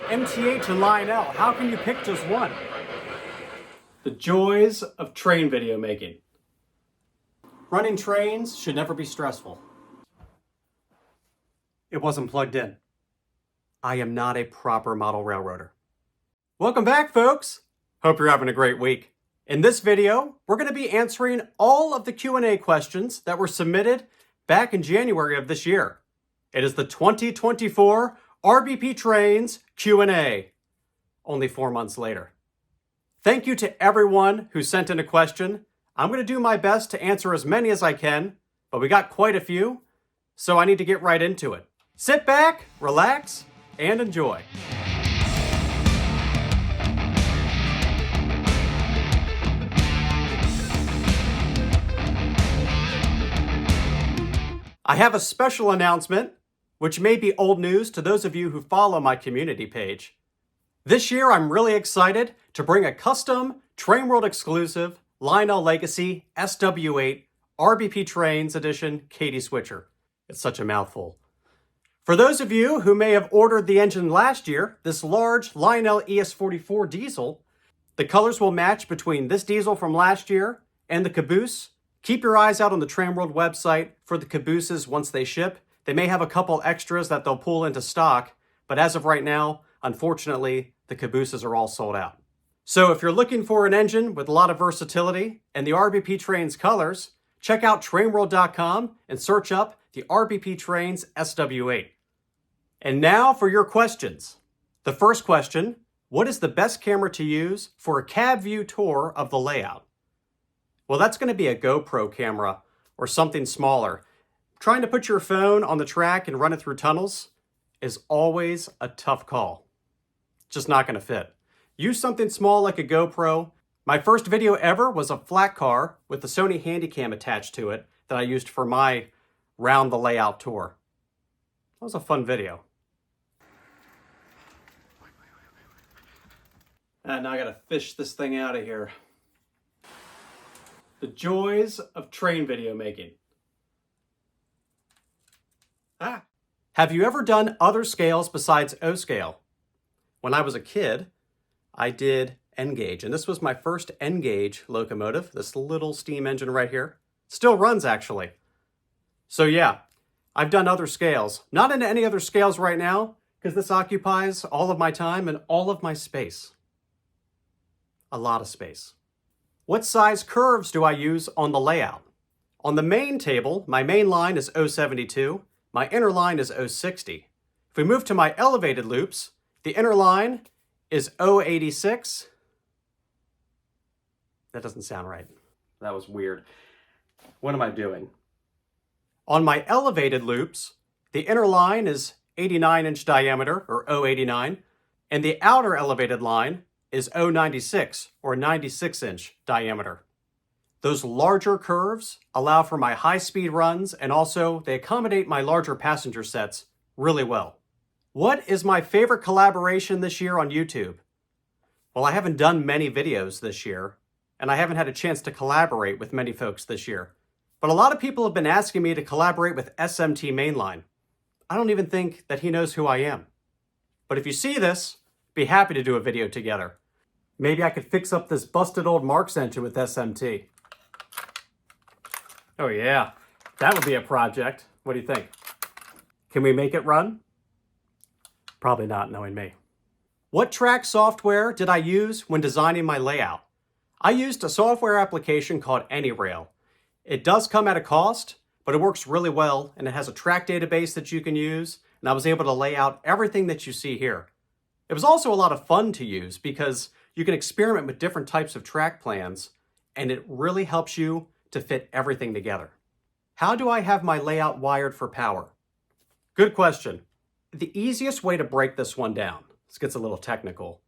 MTH and Lionel, how can you pick just one? The joys of train video making. Running trains should never be stressful. It wasn't plugged in. I am not a proper model railroader. Welcome back, folks. Hope you're having a great week. In this video, we're going to be answering all of the Q&A questions that were submitted back in January of this year. It is the 2024 RBP Trains Q&A, only 4 months later. Thank you to everyone who sent in a question. I'm going to do my best to answer as many as I can, but we got quite a few, so I need to get right into it. Sit back, relax, and enjoy. I have a special announcement, which may be old news to those of you who follow my community page. This year, I'm really excited to bring a custom Trainworld exclusive Lionel Legacy SW8 RBP Trains Edition Katy switcher. It's such a mouthful. For those of you who may have ordered the engine last year, this large Lionel ES44 diesel, the colors will match between this diesel from last year and the caboose. Keep your eyes out on the Trainworld website for the cabooses once they ship. They may have a couple extras that they'll pull into stock, but as of right now, unfortunately, the cabooses are all sold out. So if you're looking for an engine with a lot of versatility and the RBP Trains colors, check out Trainworld.com and search up the RBP Trains SW8. And now for your questions. The first question, what is the best camera to use for a cab view tour of the layout? Well, that's going to be a GoPro camera or something smaller. Trying to put your phone on the track and run it through tunnels is always a tough call. It's just not going to fit. Use something small like a GoPro. My first video ever was a flat car with the Sony Handycam attached to it that I used for my round the layout tour. That was a fun video. And now I gotta fish this thing out of here. The joys of train video making. Have you ever done other scales besides O scale? When I was a kid, I did N gauge, and this was my first N gauge locomotive, this little steam engine right here. Still runs, actually. So yeah, I've done other scales. Not into any other scales right now, because this occupies all of my time and all of my space. A lot of space. What size curves do I use on the layout? On the main table, my main line is 072, my inner line is 060. If we move to my elevated loops, the inner line is 086. That doesn't sound right. That was weird. What am I doing? On my elevated loops, the inner line is 89-inch diameter, or 089, and the outer elevated line is 096, or 96-inch diameter. Those larger curves allow for my high-speed runs, and also they accommodate my larger passenger sets really well. What is my favorite collaboration this year on YouTube? Well, I haven't done many videos this year, and I haven't had a chance to collaborate with many folks this year. But a lot of people have been asking me to collaborate with SMT Mainline. I don't even think that he knows who I am. But if you see this, be happy to do a video together. Maybe I could fix up this busted old Marx engine with SMT. Oh yeah, that would be a project. What do you think? Can we make it run? Probably not, knowing me. What track software did I use when designing my layout? I used a software application called AnyRail. It does come at a cost, but it works really well, and it has a track database that you can use, and I was able to lay out everything that you see here. It was also a lot of fun to use because you can experiment with different types of track plans, and it really helps you to fit everything together. How do I have my layout wired for power? Good question. The easiest way to break this one down, this gets a little technical,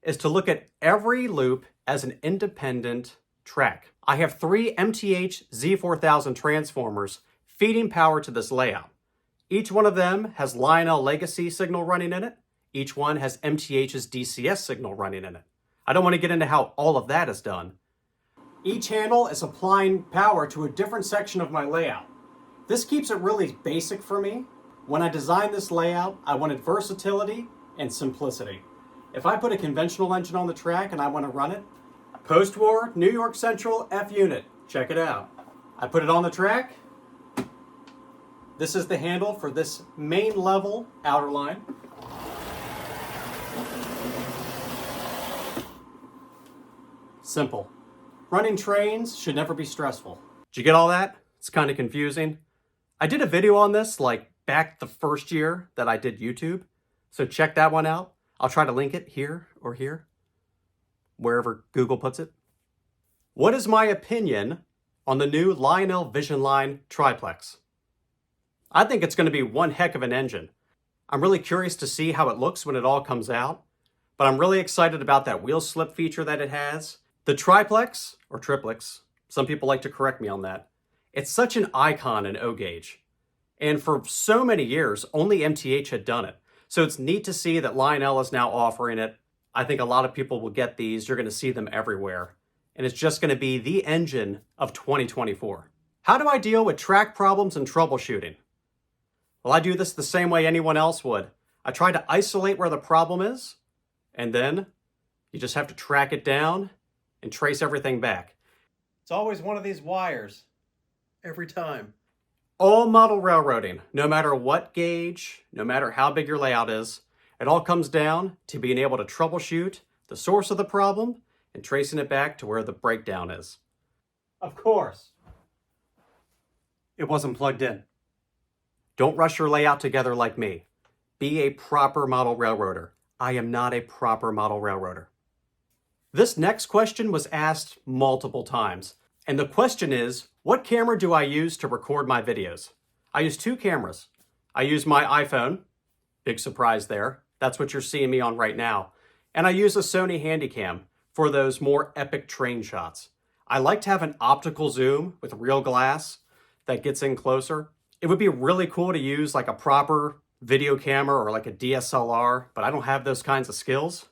is to look at every loop as an independent track. I have 3 MTH Z4000 transformers feeding power to this layout. Each one of them has Lionel Legacy signal running in it. Each one has MTH's DCS signal running in it. I don't want to get into how all of that is done. Each handle is applying power to a different section of my layout. This keeps it really basic for me. When I designed this layout, I wanted versatility, and simplicity. If I put a conventional engine on the track and I want to run it, post-war New York Central F unit, check it out. I put it on the track. This is the handle for this main level outer line. Simple. Running trains should never be stressful. Did you get all that? It's kind of confusing. I did a video on this like back the first year that I did YouTube, so check that one out. I'll try to link it here or here, wherever Google puts it. What is my opinion on the new Lionel Vision Line triplex? I think it's going to be one heck of an engine. I'm really curious to see how it looks when it all comes out, but I'm really excited about that wheel slip feature that it has. The triplex, or triplex, some people like to correct me on that. It's such an icon in O-gauge. And for so many years, only MTH had done it. So it's neat to see that Lionel is now offering it. I think a lot of people will get these. You're going to see them everywhere. And it's just going to be the engine of 2024. How do I deal with track problems and troubleshooting? Well, I do this the same way anyone else would. I try to isolate where the problem is, and then you just have to track it down and trace everything back. It's always one of these wires, every time. All model railroading, no matter what gauge, no matter how big your layout is, it all comes down to being able to troubleshoot the source of the problem and tracing it back to where the breakdown is. Of course, it wasn't plugged in. Don't rush your layout together like me. Be a proper model railroader. I am not a proper model railroader. This next question was asked multiple times. And the question is, what camera do I use to record my videos? I use two cameras. I use my iPhone. Big surprise there. That's what you're seeing me on right now. And I use a Sony Handycam for those more epic train shots. I like to have an optical zoom with real glass that gets in closer. It would be really cool to use like a proper video camera or like a DSLR, but I don't have those kinds of skills.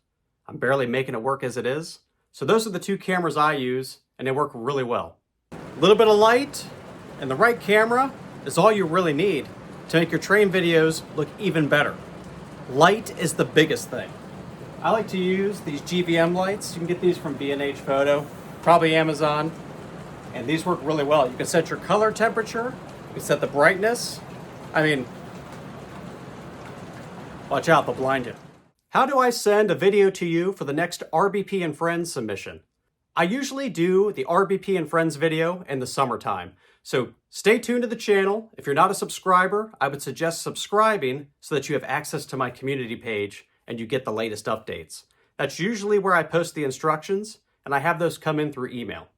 I'm barely making it work as it is. So those are the two cameras I use, and they work really well. A little bit of light and the right camera is all you really need to make your train videos look even better. Light is the biggest thing. I like to use these GVM lights. You can get these from B&H Photo, probably Amazon, and these work really well. You can set your color temperature, you can set the brightness. I mean, watch out, they'll blind you. How do I send a video to you for the next RBP and Friends submission? I usually do the RBP and Friends video in the summertime. So stay tuned to the channel. If you're not a subscriber, I would suggest subscribing so that you have access to my community page and you get the latest updates. That's usually where I post the instructions, and I have those come in through email.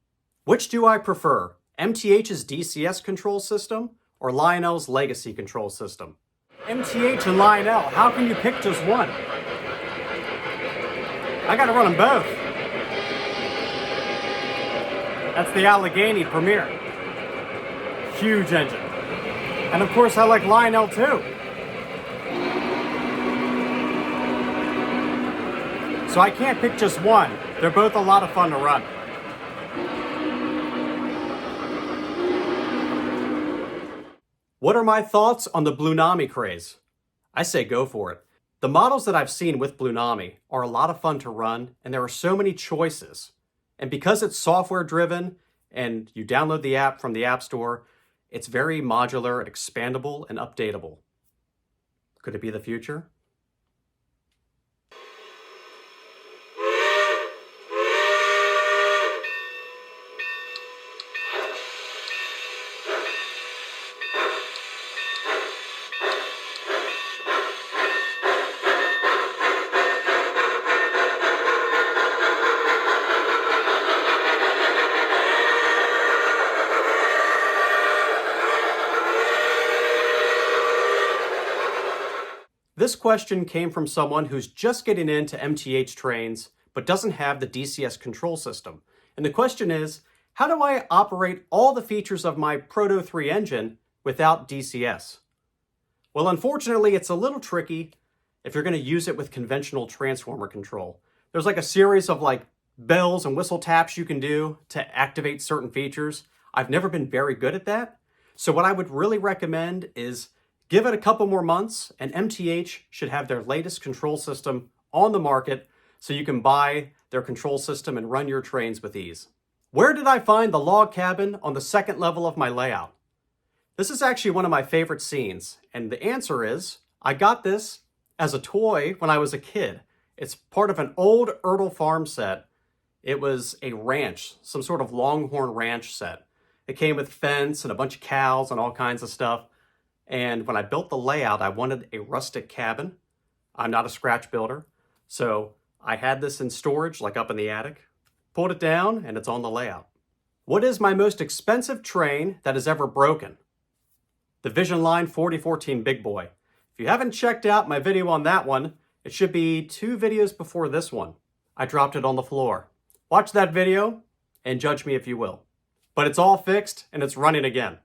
Which do I prefer? MTH's DCS control system or Lionel's legacy control system? MTH and Lionel, how can you pick just one? I gotta run them both. That's the Allegheny Premier. Huge engine. And of course I like Lionel too. So I can't pick just one. They're both a lot of fun to run. What are my thoughts on the Blue Nami craze? I say go for it. The models that I've seen with Blue Nami are a lot of fun to run, and there are so many choices. And because it's software driven and you download the app from the App Store, it's very modular and expandable and updatable. Could it be the future? This question came from someone who's just getting into MTH trains, but doesn't have the DCS control system. And the question is, how do I operate all the features of my Proto 3 engine without DCS? Well, unfortunately, it's a little tricky if you're going to use it with conventional transformer control. There's like a series of like bells and whistle taps you can do to activate certain features. I've never been very good at that. So what I would really recommend is Give it a couple more months and MTH should have their latest control system on the market so you can buy their control system and run your trains with ease. Where did I find the log cabin on the second level of my layout? This is actually one of my favorite scenes, and the answer is I got this as a toy when I was a kid. It's part of an old Ertl farm set. It was a ranch, some sort of Longhorn ranch set. It came with fence and a bunch of cows and all kinds of stuff. And when I built the layout, I wanted a rustic cabin. I'm not a scratch builder, so I had this in storage, like up in the attic, pulled it down, and it's on the layout. What is my most expensive train that has ever broken? The Vision Line 4014 Big Boy. If you haven't checked out my video on that one, it should be 2 videos before this one. I dropped it on the floor. Watch that video and judge me if you will. But it's all fixed and it's running again.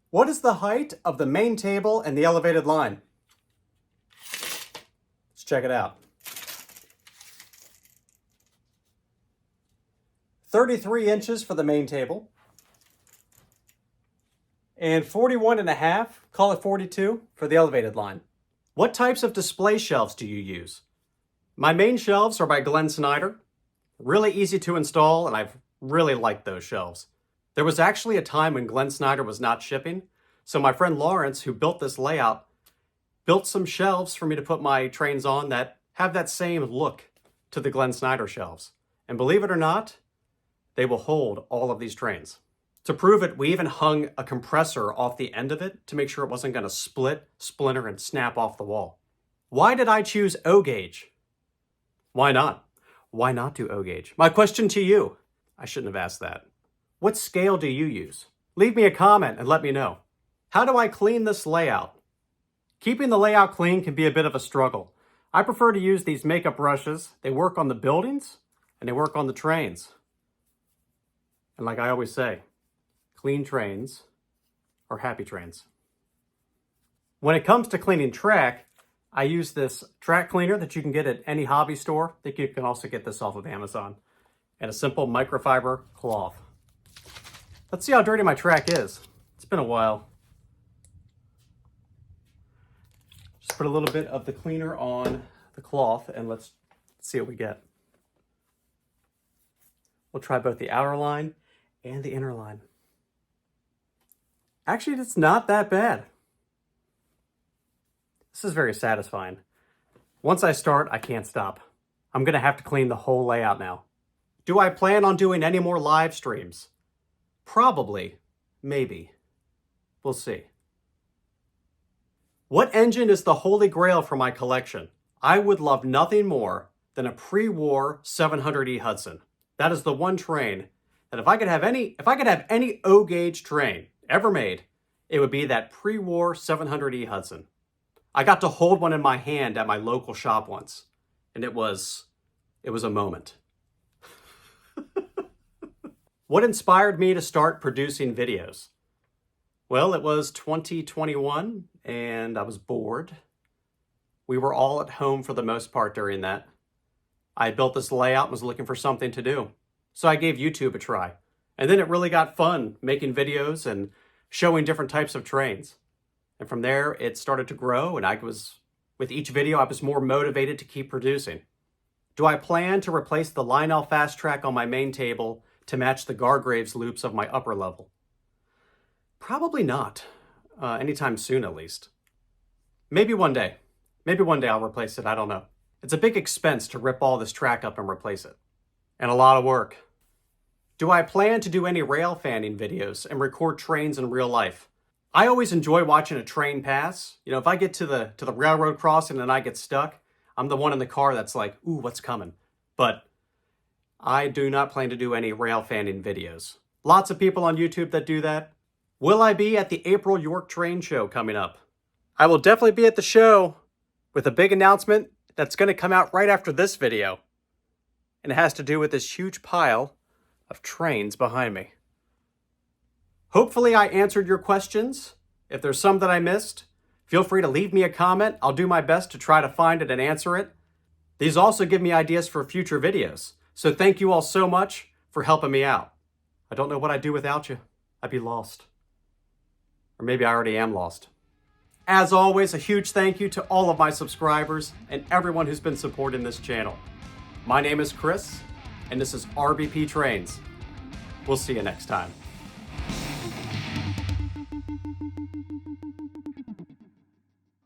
What is the height of the main table and the elevated line? Let's check it out. 33 inches for the main table. And 41.5, call it 42, for the elevated line. What types of display shelves do you use? My main shelves are by Glenn Snyder. Really easy to install, and I've really liked those shelves. There was actually a time when Glenn Snyder was not shipping, so my friend Lawrence, who built this layout, built some shelves for me to put my trains on that have that same look to the Glenn Snyder shelves. And believe it or not, they will hold all of these trains. To prove it, we even hung a compressor off the end of it to make sure it wasn't going to split, splinter, and snap off the wall. Why did I choose O gauge? Why not? Why not do O gauge? My question to you, I shouldn't have asked that. What scale do you use? Leave me a comment and let me know. How do I clean this layout? Keeping the layout clean can be a bit of a struggle. I prefer to use these makeup brushes. They work on the buildings and they work on the trains. And like I always say, clean trains are happy trains. When it comes to cleaning track, I use this track cleaner that you can get at any hobby store. I think you can also get this off of Amazon. And a simple microfiber cloth. Let's see how dirty my track is. It's been a while. Just put a little bit of the cleaner on the cloth and let's see what we get. We'll try both the outer line and the inner line. Actually, it's not that bad. This is very satisfying. Once I start, I can't stop. I'm gonna have to clean the whole layout now. Do I plan on doing any more live streams? Probably, maybe. We'll see. What engine is the holy grail for my collection? I would love nothing more than a pre-war 700E Hudson. That is the one train that if I could have any O gauge train ever made, it would be that pre-war 700E Hudson. I got to hold one in my hand at my local shop once, and it was a moment. What inspired me to start producing videos? Well, it was 2021 and I was bored. We were all at home for the most part during that. I built this layout and was looking for something to do. So I gave YouTube a try. And then it really got fun making videos and showing different types of trains. And from there, it started to grow and with each video, I was more motivated to keep producing. Do I plan to replace the Lionel Fast Track on my main table to match the Gargraves loops of my upper level? Probably not. Anytime soon, at least. Maybe one day. Maybe one day I'll replace it. I don't know. It's a big expense to rip all this track up and replace it. And a lot of work. Do I plan to do any rail fanning videos and record trains in real life? I always enjoy watching a train pass. You know, if I get to the railroad crossing and I get stuck, I'm the one in the car that's like, ooh, what's coming? But I do not plan to do any rail fanning videos. Lots of people on YouTube that do that. Will I be at the April York Train Show coming up? I will definitely be at the show with a big announcement that's going to come out right after this video. And it has to do with this huge pile of trains behind me. Hopefully I answered your questions. If there's some that I missed, feel free to leave me a comment. I'll do my best to try to find it and answer it. These also give me ideas for future videos. So thank you all so much for helping me out. I don't know what I'd do without you. I'd be lost. Or maybe I already am lost. As always, a huge thank you to all of my subscribers and everyone who's been supporting this channel. My name is Chris, and this is RBP Trains. We'll see you next time.